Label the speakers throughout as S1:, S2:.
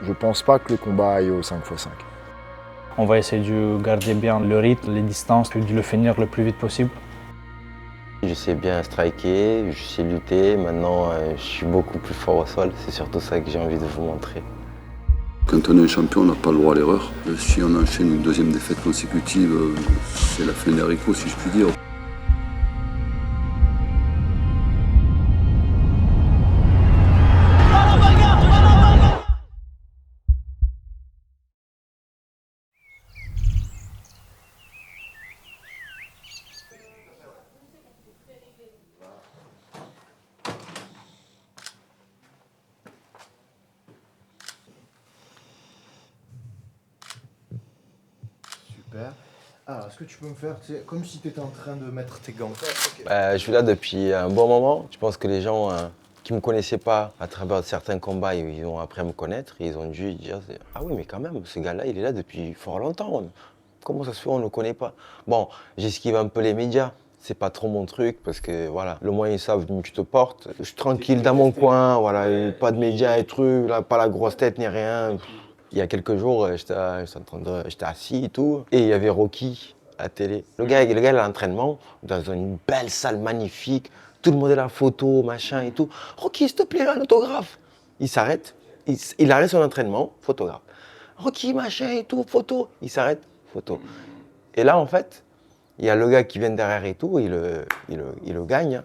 S1: Je pense pas que le combat aille au 5x5.
S2: On va essayer de garder bien le rythme, les distances, puis de le finir le plus vite possible.
S3: Je sais bien striker, je sais lutter. Maintenant, je suis beaucoup plus fort au sol. C'est surtout ça que j'ai envie de vous montrer.
S4: Quand on est un champion, on n'a pas le droit à l'erreur. Si on enchaîne une deuxième défaite consécutive, c'est la fin des haricots, si je puis dire.
S5: Super. Alors, est-ce que tu peux me faire, comme si tu étais en train de mettre tes gants?
S3: Je suis là depuis un bon moment. Je pense que les gens qui ne me connaissaient pas à travers certains combats, ils ont appris à me connaître. Et ils ont dû dire « Ah oui, mais quand même, ce gars-là, il est là depuis fort longtemps. Comment ça se fait, on ne le connaît pas ?» Bon, j'esquive un peu les médias. C'est pas trop mon truc parce que voilà, le moins ils savent d'où tu te portes. Je suis tranquille dans mon coin, voilà, pas de médias et trucs, là, pas la grosse tête ni rien. Il y a quelques jours, j'étais assis et tout, et il y avait Rocky à la télé. Le gars est à l'entraînement, dans une belle salle magnifique, tout le monde est là, photo, machin et tout. Rocky, s'il te plaît, un autographe. Il s'arrête, il arrête son entraînement, photographe. Rocky, machin et tout, photo. Il s'arrête, photo. Et là, en fait, il y a le gars qui vient derrière et tout, il le gagne.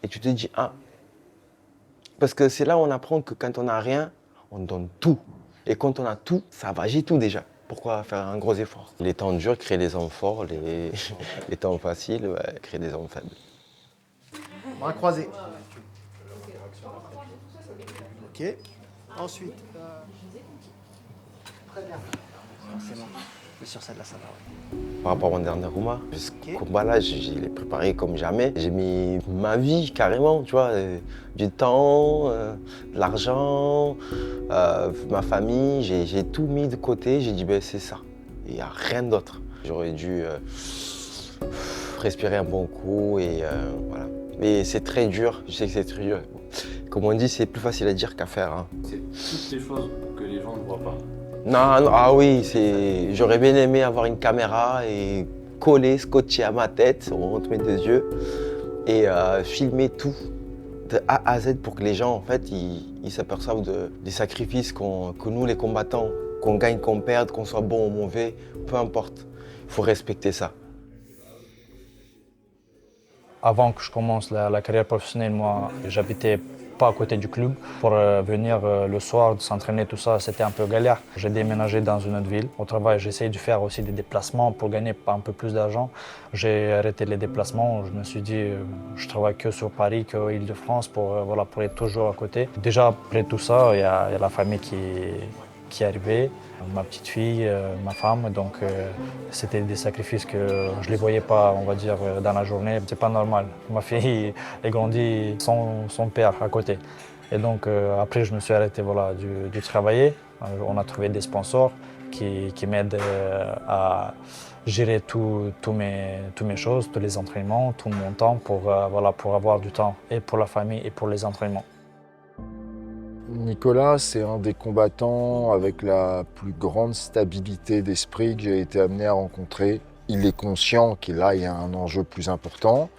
S3: Et tu te dis, ah. Parce que c'est là où on apprend que quand on n'a rien, on donne tout. Et quand on a tout, ça va, j'ai tout déjà. Pourquoi faire un gros effort? Les temps durs créent des hommes forts, les temps faciles créent des hommes faibles.
S5: Bras croisés. Ok. Ensuite. Très bien. C'est bon. Sur celle-là, ça va. Ouais.
S3: Par rapport à mon dernier combat, ce combat-là, je l'ai préparé comme jamais. J'ai mis ma vie carrément, tu vois, du temps, de l'argent, ma famille, j'ai tout mis de côté. J'ai dit, ben, c'est ça, il n'y a rien d'autre. J'aurais dû respirer un bon coup et voilà. Mais c'est très dur, je sais que c'est très dur. Comme on dit, c'est plus facile à dire qu'à faire. Hein.
S6: C'est toutes les choses que les gens ne voient pas.
S3: Non, non, ah oui, j'aurais bien aimé avoir une caméra et coller, scotcher à ma tête, entre mes deux yeux, et filmer tout de A à Z pour que les gens, en fait, ils s'aperçoivent des sacrifices que nous, les combattants, qu'on gagne, qu'on perde, qu'on soit bon ou mauvais, peu importe. Il faut respecter ça.
S2: Avant que je commence la carrière professionnelle, moi, j'habitais pas à côté du club. Pour venir le soir, s'entraîner, tout ça, c'était un peu galère. J'ai déménagé dans une autre ville. Au travail, j'essayais de faire aussi des déplacements pour gagner un peu plus d'argent. J'ai arrêté les déplacements. Je me suis dit, je travaille que sur Paris, que Île-de-France, pour être toujours à côté. Déjà, après tout ça, il y a la famille qui est arrivée. Ma petite fille, ma femme, donc c'était des sacrifices que je ne les voyais pas, on va dire, dans la journée. C'est pas normal. Ma fille est grandie sans son père à côté. Et donc après, je me suis arrêté du travailler. On a trouvé des sponsors qui m'aident à gérer toutes mes choses, tous les entraînements, tout mon temps pour avoir du temps et pour la famille et pour les entraînements.
S1: Nicolas, c'est un des combattants avec la plus grande stabilité d'esprit que j'ai été amené à rencontrer. Il est conscient qu'il y a un enjeu plus important.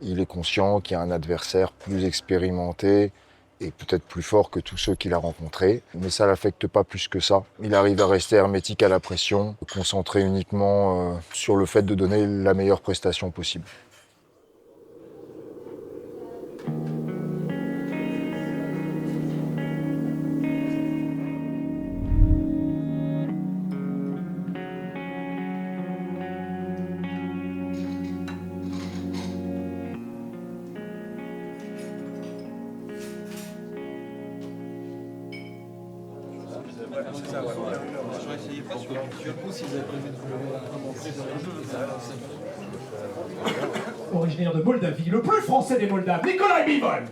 S1: Il est conscient qu'il y a un adversaire plus expérimenté et peut-être plus fort que tous ceux qu'il a rencontrés. Mais ça ne l'affecte pas plus que ça. Il arrive à rester hermétique à la pression, concentré uniquement sur le fait de donner la meilleure prestation possible.
S7: Originaire de Moldavie, le plus français des Moldaves, Nikolai Bivol.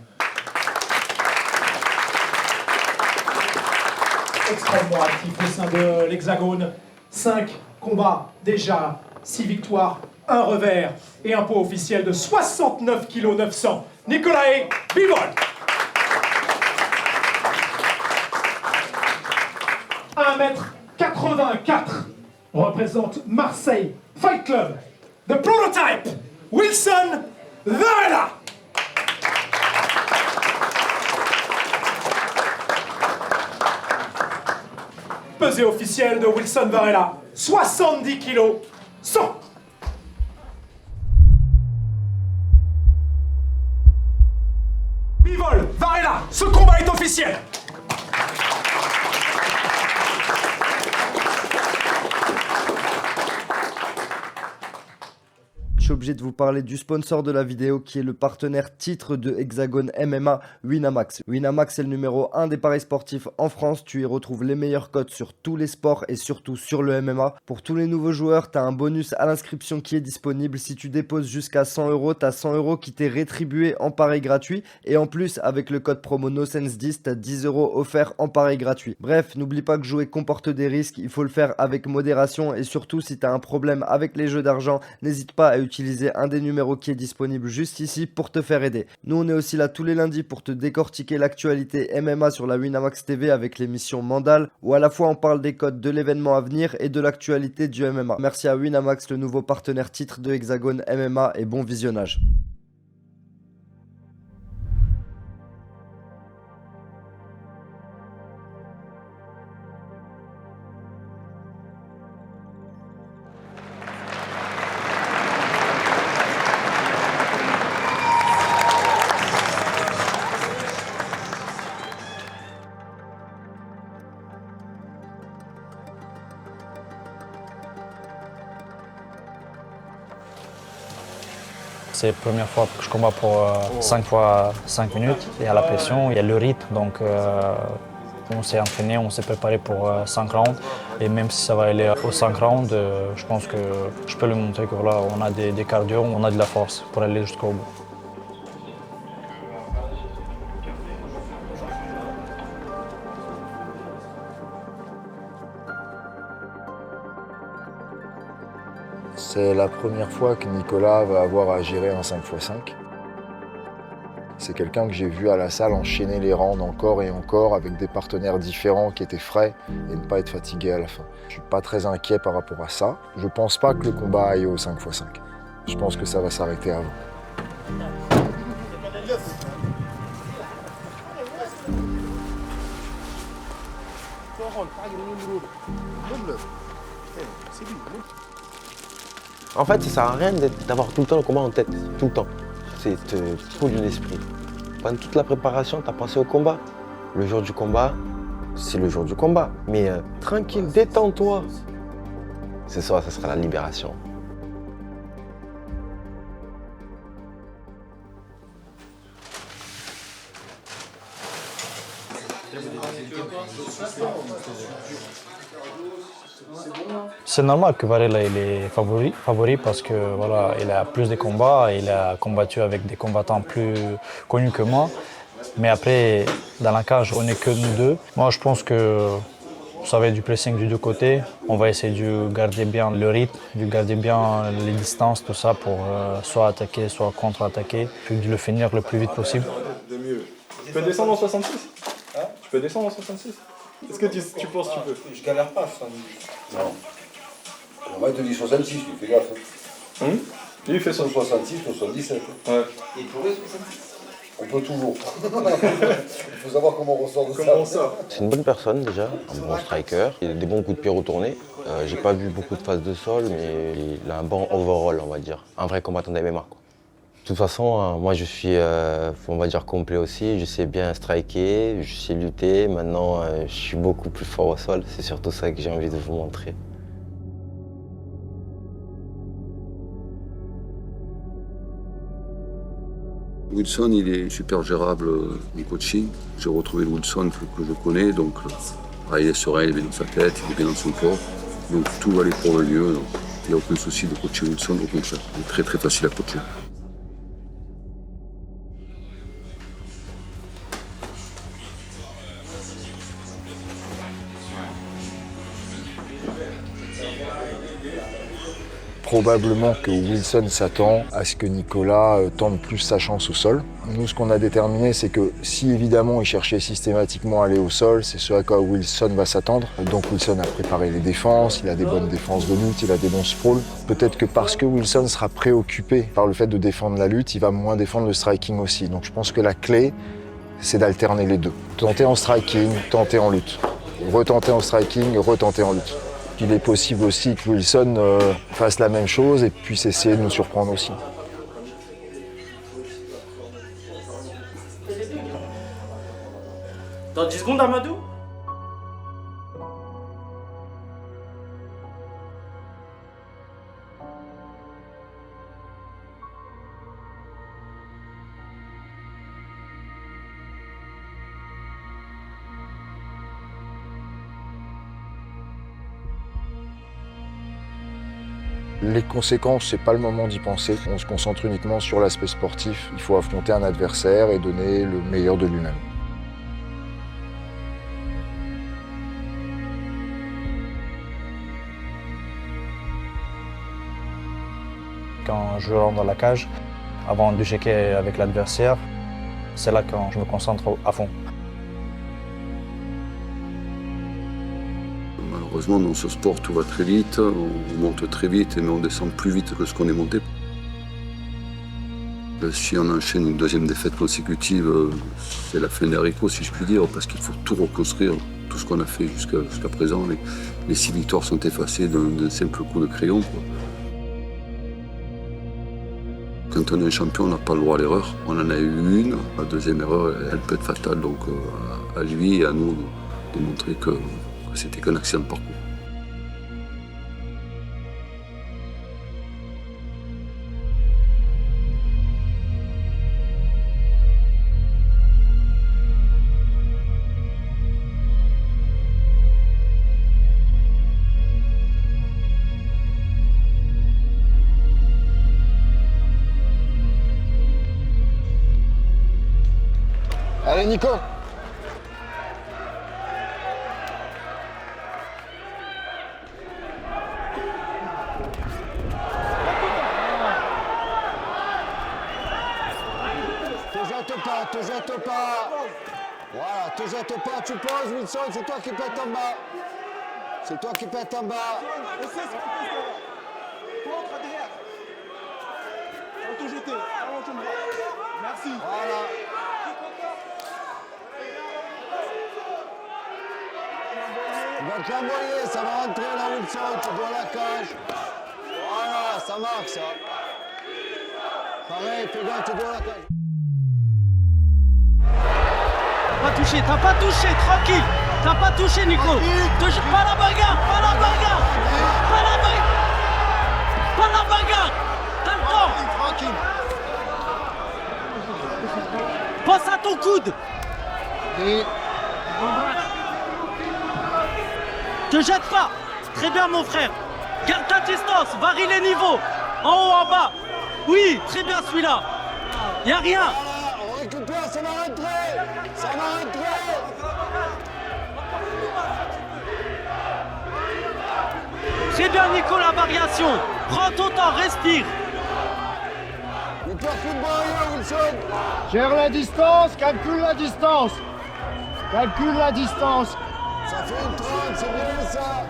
S7: Extrêmement actif au sein de l'Hexagone. 5 combats déjà, 6 victoires, 1 revers et un poids officiel de 69 kg 900. Nikolai Bivol. 1m84 représente Marseille Fight Club. The prototype, Wilson Varela. Pesée officielle de Wilson Varela, 70 kg, 100. Bivol, Varela, ce combat est officiel.
S8: Je suis obligé de vous parler du sponsor de la vidéo qui est le partenaire titre de Hexagone MMA, Winamax. Winamax est le numéro 1 des paris sportifs en France. Tu y retrouves les meilleures cotes sur tous les sports et surtout sur le MMA. Pour tous les nouveaux joueurs, tu as un bonus à l'inscription qui est disponible. Si tu déposes jusqu'à 100 €, tu as 100 € qui t'est rétribué en paris gratuit. Et en plus, avec le code promo NOSENSE10, tu as 10 € offerts en paris gratuit. Bref, n'oublie pas que jouer comporte des risques. Il faut le faire avec modération. Et surtout, si tu as un problème avec les jeux d'argent, n'hésite pas à utiliser un des numéros qui est disponible juste ici pour te faire aider. Nous on est aussi là tous les lundis pour te décortiquer l'actualité MMA sur la Winamax TV avec l'émission Mandal où à la fois on parle des codes de l'événement à venir et de l'actualité du MMA. Merci à Winamax, le nouveau partenaire titre de Hexagone MMA, et bon visionnage.
S2: C'est la première fois que je combats pour 5 fois 5 minutes. Il y a la pression, il y a le rythme. Donc on s'est entraîné, on s'est préparé pour 5 rounds. Et même si ça va aller aux 5 rounds, je pense que je peux lui montrer que voilà, on a des cardio, on a de la force pour aller jusqu'au bout.
S1: C'est la première fois que Nicolas va avoir à gérer un 5x5. C'est quelqu'un que j'ai vu à la salle enchaîner les rounds encore et encore avec des partenaires différents qui étaient frais et ne pas être fatigué à la fin. Je suis pas très inquiet par rapport à ça. Je pense pas que le combat aille au 5x5. Je pense que ça va s'arrêter avant.
S3: En fait, ça sert à rien d'avoir tout le temps le combat en tête, tout le temps. C'est trop de l'esprit. Pendant toute la préparation, tu as pensé au combat. Le jour du combat, c'est le jour du combat. Mais tranquille, détends-toi. Ce soir, ça sera la libération.
S2: C'est normal que Varela il est favori parce que voilà, il a plus de combats, il a combattu avec des combattants plus connus que moi. Mais après, dans la cage, on n'est que nous deux. Moi, je pense que ça va être du pressing du deux côtés. On va essayer de garder bien le rythme, de garder bien les distances, tout ça pour soit attaquer, soit contre-attaquer, puis de le finir le plus vite possible.
S6: Tu peux descendre en 66 hein? Tu peux descendre en 66? Est-ce que tu penses que tu peux?
S9: Je galère pas, 70. Non. On va te dire 66, tu fais gaffe.
S6: Lui, il fait
S9: 66, 77.
S6: Ouais.
S9: Il pourrait 66. On peut toujours. Il faut savoir comment on ressort de ça.
S3: C'est une bonne personne déjà, un bon striker. Il a des bons coups de pied retournés. J'ai pas vu beaucoup de phases de sol, mais il a un bon overall, on va dire. Un vrai combattant d'MMA. De toute façon, moi je suis, on va dire, complet aussi. Je sais bien striker, je sais lutter. Maintenant, je suis beaucoup plus fort au sol. C'est surtout ça que j'ai envie de vous montrer.
S4: Wilson, il est super gérable en coaching. J'ai retrouvé le Wilson que je connais, donc il est serein, il est bien dans sa tête, il est bien dans son corps. Donc tout va aller pour le mieux. Donc, il n'y a aucun souci de coacher Wilson, au contraire. Il est très très facile à coacher.
S1: probablement que Wilson s'attend à ce que Nicolas tente plus sa chance au sol. Nous, ce qu'on a déterminé, c'est que si évidemment il cherchait systématiquement à aller au sol, c'est ce à quoi Wilson va s'attendre. Donc Wilson a préparé les défenses, il a des bonnes défenses de lutte, il a des bons sprawls. Peut-être que parce que Wilson sera préoccupé par le fait de défendre la lutte, il va moins défendre le striking aussi. Donc je pense que la clé, c'est d'alterner les deux. Tenter en striking, tenter en lutte. Retenter en striking, retenter en lutte. Il est possible aussi que Wilson fasse la même chose et puisse essayer de nous surprendre aussi.
S10: Dans 10 secondes, Amadou?
S1: Les conséquences, c'est pas le moment d'y penser. On se concentre uniquement sur l'aspect sportif. Il faut affronter un adversaire et donner le meilleur de lui-même.
S2: Quand je rentre dans la cage, avant de checker avec l'adversaire, c'est là quand je me concentre à fond.
S4: Malheureusement, dans ce sport, tout va très vite, on monte très vite, mais on descend plus vite que ce qu'on est monté. Si on enchaîne une deuxième défaite consécutive, c'est la fin des haricots, si je puis dire, parce qu'il faut tout reconstruire, tout ce qu'on a fait jusqu'à présent. Les 6 victoires sont effacées d'un simple coup de crayon, quoi. Quand on est un champion, on n'a pas le droit à l'erreur. On en a eu une, la deuxième erreur, elle peut être fatale, donc à lui et à nous de montrer que c'était qu'un accident de parcours.
S1: Allez Nico!
S9: Te jette pas. Voilà, te jette pas, tu poses Wilson, c'est toi qui pètes en bas. C'est toi qui pètes en bas.
S6: Merci.
S9: Voilà. Tu vas te l'envoyer, ça va rentrer là Wilson, tu dois la cage. Voilà, ça marque ça. Pareil, fais gaffe, tu dois la cage.
S10: T'as pas touché, tranquille. T'as pas touché, Nico. Pas la bagarre, pas la bagarre. Pas la bagarre. Pas la bagarre. T'as le temps.
S9: Tranquille.
S10: Passe à ton coude.
S9: Et...
S10: Te jette pas. Très bien, mon frère. Garde ta distance, varie les niveaux. En haut, en bas. Oui, très bien celui-là. Y'a rien.
S9: On récupère, ça va rentrer. Ça va rentrer.
S10: Très bien, Nico, la variation. Prends ton temps, respire.
S9: Il peut football, Wilson.
S5: Gère la distance, calcule la distance. Calcule la distance.
S9: Ça fait une 30, c'est bien ça.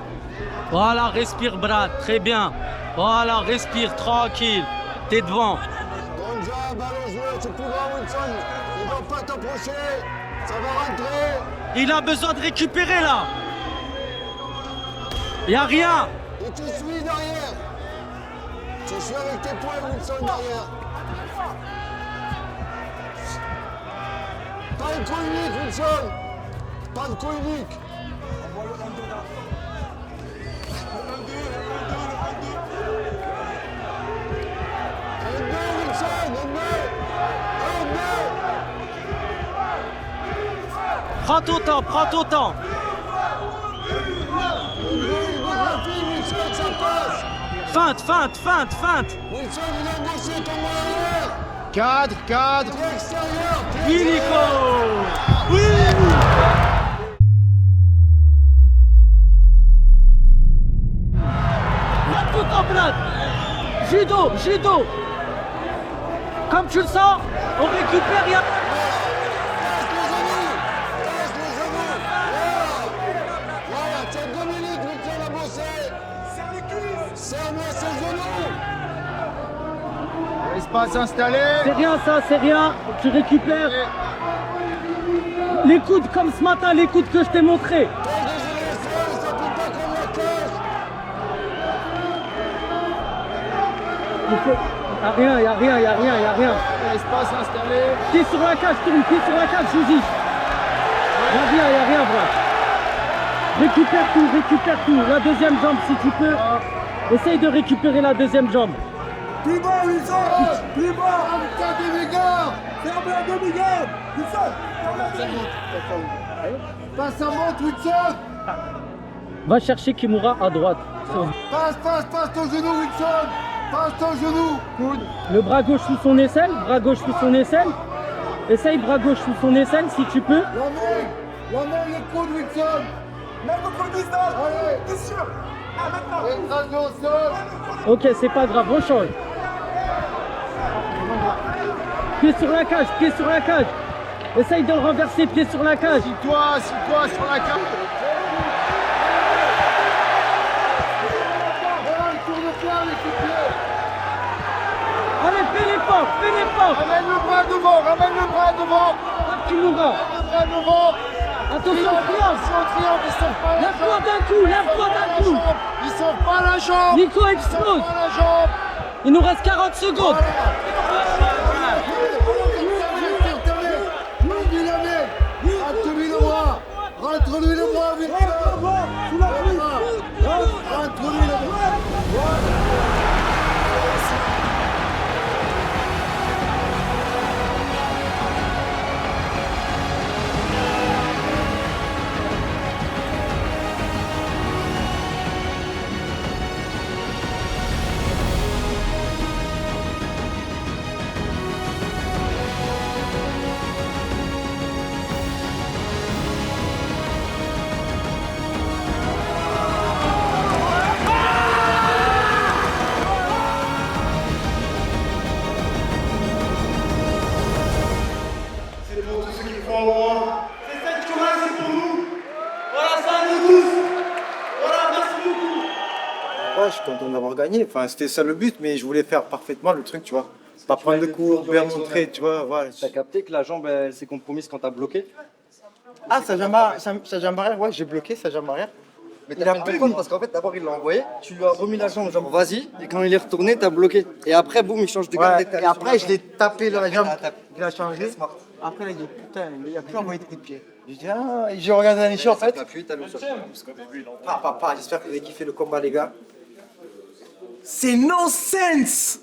S10: Voilà, respire, Brad. Très bien. Voilà, respire, tranquille. T'es devant.
S9: Bon job, allons jouer, c'est plus grand, Wilson. Il ne va pas t'approcher. Ça va rentrer.
S10: Il a besoin de récupérer, là. Y'a rien.
S9: Et tu suis derrière. Tu suis avec tes poings, Wilson, derrière. Pas de coup unique, Wilson. Pas de coup unique.
S10: Prends ton temps, prends ton temps. Feinte, feinte, feinte, feinte.
S9: Wilson, il a embauché ton arrière.
S5: Cadre, cadre.
S9: L'extérieur.
S10: Oui, Nico. Oui. Pas tout en place. Judo, judo. Comme tu le sens, on récupère, il y a...
S9: Voilà, tiens 2 minutes, Wilson a bossé. Serre les cuisses. Serre-moi ses genoux.
S5: Espace installé.
S10: C'est rien ça, c'est rien. Tu récupères. Les coudes comme ce matin, les coudes que je t'ai montré. Y'a rien, y'a rien, y'a rien, y'a rien.
S5: Espace installé.
S10: Pied sur la cage, tourne, pied sur la cage, Jouzi. Y'a rien, bras. Récupère tout. La deuxième jambe si tu peux. Essaye de récupérer la deuxième jambe.
S9: Plus bas, Wilson. Plus bas. Putain, demi-garde. Ferme la demi-garde. Wilson, ferme la demi-garde. Passe à monte, Wilson.
S10: Va chercher Kimura à droite.
S9: Passe ton genou, Wilson. Passe ton genou. Coude.
S10: Le bras gauche sous son aisselle, Essaye bras gauche sous son aisselle si tu peux.
S9: La main, le coude, Wilson. Mets contre le visage. Allez. T'es sûr. Ah, maintenant. Écrase-le au sol.
S10: Ok, c'est pas grave, on change. Pied sur la cage. Essaye de le renverser, pied sur la cage.
S5: Toi sur la cage.
S9: Voilà, le tour de poing, l'équipier.
S10: Allez, fais l'effort.
S5: Ramène le bras devant.
S10: Kimura. Attention,
S5: Triangle, ils sauvent pas la
S10: lève-toi
S5: jambe.
S10: d'un coup.
S5: Ils sauvent pas la jambe.
S10: Nico
S5: Ils
S10: explose.
S5: sauvent pas la jambe.
S10: Il nous reste 40 secondes.
S9: Rentre-lui le bras, Wilson. Rentre-lui le bras.
S11: Ouais, je suis content d'avoir gagné. Enfin, c'était ça le but, mais je voulais faire parfaitement le truc, tu vois. Pas prendre de cours, bien montrer, tu vois. Voilà.
S8: T'as capté que la jambe, elle s'est compromise quand t'as bloqué?
S11: Ah, sa jambe arrière, ouais, j'ai bloqué sa jambe arrière.
S8: Mais t'as fait une faute parce qu'en fait, d'abord, il l'a envoyé, tu lui as remis la jambe, genre vas-y, et quand il est retourné, t'as bloqué. Et après, boum, il change de garde.
S11: Ouais, et après, je l'ai tapé la jambe, il a changé. Après, il a dit, putain, il a plus envoyé de coup de pied. J'ai dit, ah, j'ai regardé la niche en fait. Papa, j'espère que vous avez kiffé le combat, les gars. C'est nonsense.